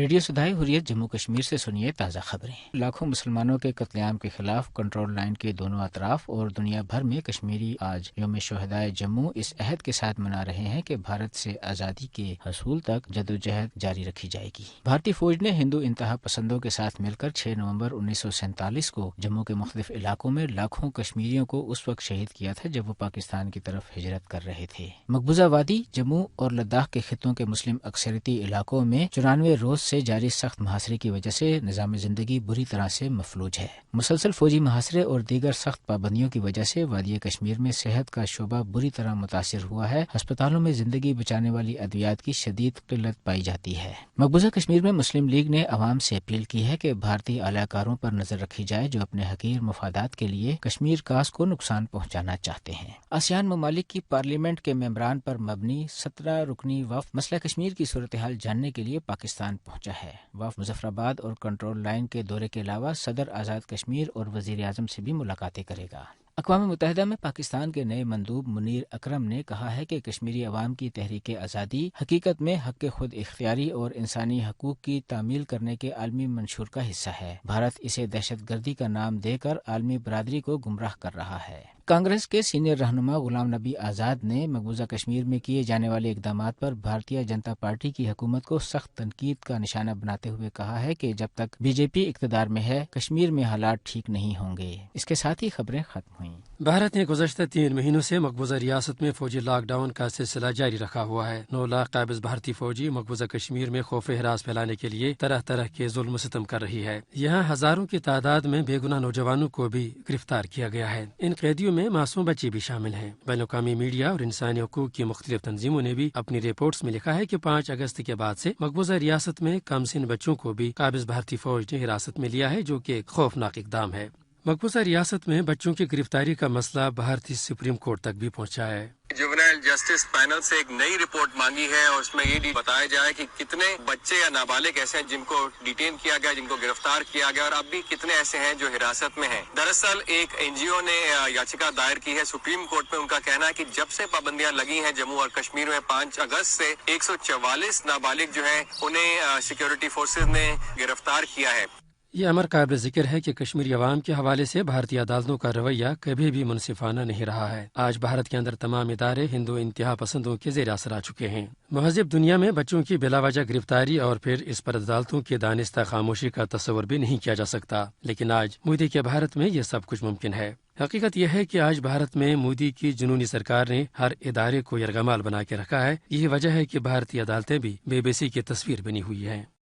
Radio صدائے حریت جموں کشمیر سے سنیے تازہ خبریں۔ لاکھوں مسلمانوں کے قتل عام کے خلاف کنٹرول لائن کے دونوں اطراف اور دنیا بھر میں کشمیری آج یوم شہدائے جموں اس عہد کے ساتھ منا رہے ہیں کہ بھارت سے آزادی کے حصول تک جدوجہد جاری رکھی جائے گی۔ بھارتی فوج نے ہندو انتہا پسندوں کے ساتھ مل کر 6 نومبر 1947 کو جموں کے مختلف علاقوں میں لاکھوں کشمیریوں کو اس وقت شہید کیا تھا جب وہ پاکستان کی طرف ہجرت کر رہے تھے۔ مقبوضہ وادی، جموں اور لداخ کے خطوں کے مسلم اکثریتی علاقوں میں 94 روز سے جاری سخت محاصرے کی وجہ سے نظام زندگی بری طرح سے مفلوج ہے۔ مسلسل فوجی محاصرے اور دیگر سخت پابندیوں کی وجہ سے وادی کشمیر میں صحت کا شعبہ بری طرح متاثر ہوا ہے۔ ہسپتالوں میں زندگی بچانے والی ادویات کی شدید قلت پائی جاتی ہے۔ مقبوضہ کشمیر میں مسلم لیگ نے عوام سے اپیل کی ہے کہ بھارتی اعلی کاروں پر نظر رکھی جائے جو اپنے حقیر مفادات کے لیے کشمیر کاس کو نقصان پہنچانا چاہتے ہیں۔ آسیان ممالک کی پارلیمنٹ کے ممبران پر مبنی 17 رکنی وفد مسئلہ کشمیر کی صورتحال جاننے کے لیے پاکستان پہنچا ہے۔ وفد مظفر آباد اور کنٹرول لائن کے دورے کے علاوہ صدر آزاد کشمیر اور وزیر اعظم سے بھی ملاقاتیں کرے گا۔ اقوام متحدہ میں پاکستان کے نئے مندوب منیر اکرم نے کہا ہے کہ کشمیری عوام کی تحریک آزادی حقیقت میں حق خود اختیاری اور انسانی حقوق کی تعمیل کرنے کے عالمی منشور کا حصہ ہے۔ بھارت اسے دہشت گردی کا نام دے کر عالمی برادری کو گمراہ کر رہا ہے۔ کانگریس کے سینئر رہنما غلام نبی آزاد نے مقبوضہ کشمیر میں کیے جانے والے اقدامات پر بھارتیہ جنتا پارٹی کی حکومت کو سخت تنقید کا نشانہ بناتے ہوئے کہا ہے کہ جب تک بی جے پی اقتدار میں ہے کشمیر میں حالات ٹھیک نہیں ہوں گے۔ اس کے ساتھ ہی خبریں ختم ہوئیں۔ بھارت نے گزشتہ 3 مہینوں سے مقبوضہ ریاست میں فوجی لاک ڈاؤن کا سلسلہ جاری رکھا ہوا ہے۔ 9 لاکھ قابض بھارتی فوجی مقبوضہ کشمیر میں خوف ہراس پھیلانے کے لیے طرح طرح کے ظلم و ستم کر رہی ہے۔ یہاں ہزاروں کی تعداد میں بے گناہ نوجوانوں کو بھی گرفتار کیا گیا ہے۔ ان قیدیوں میں معصوم بچے بھی شامل ہیں۔ بین الاقوامی میڈیا اور انسانی حقوق کی مختلف تنظیموں نے بھی اپنی رپورٹس میں لکھا ہے کہ 5 اگست کے بعد سے مقبوضہ ریاست میں کم سن بچوں کو بھی قابض بھارتی فوج نے حراست میں لیا ہے، جو کہ ایک خوفناک اقدام ہے۔ مقبوضہ ریاست میں بچوں کی گرفتاری کا مسئلہ بھارتی سپریم کورٹ تک بھی پہنچا ہے۔ جوونائل جسٹس پینل سے ایک نئی رپورٹ مانگی ہے اور اس میں یہ بتایا جائے کہ کتنے بچے یا نابالغ ایسے ہیں جن کو ڈیٹین کیا گیا، جن کو گرفتار کیا گیا، اور اب بھی کتنے ایسے ہیں جو حراست میں ہیں۔ دراصل ایک این جی او نے یاچکا دائر کی ہے سپریم کورٹ میں۔ ان کا کہنا ہے کہ جب سے پابندیاں لگی ہیں جموں اور کشمیر میں 5 اگست سے 144 نابالغ جو ہیں انہیں سیکیورٹی فورسز نے گرفتار کیا ہے۔ یہ امر قابل ذکر ہے کہ کشمیری عوام کے حوالے سے بھارتی عدالتوں کا رویہ کبھی بھی منصفانہ نہیں رہا ہے۔ آج بھارت کے اندر تمام ادارے ہندو انتہا پسندوں کے زیر اثر آ چکے ہیں۔ مہذب دنیا میں بچوں کی بلا وجہ گرفتاری اور پھر اس پر عدالتوں کی دانستہ خاموشی کا تصور بھی نہیں کیا جا سکتا، لیکن آج مودی کے بھارت میں یہ سب کچھ ممکن ہے۔ حقیقت یہ ہے کہ آج بھارت میں مودی کی جنونی سرکار نے ہر ادارے کو یرغمال بنا کے رکھا ہے۔ یہی وجہ ہے کہ بھارتی عدالتیں بھی بے بسی کی تصویر بنی ہوئی ہیں۔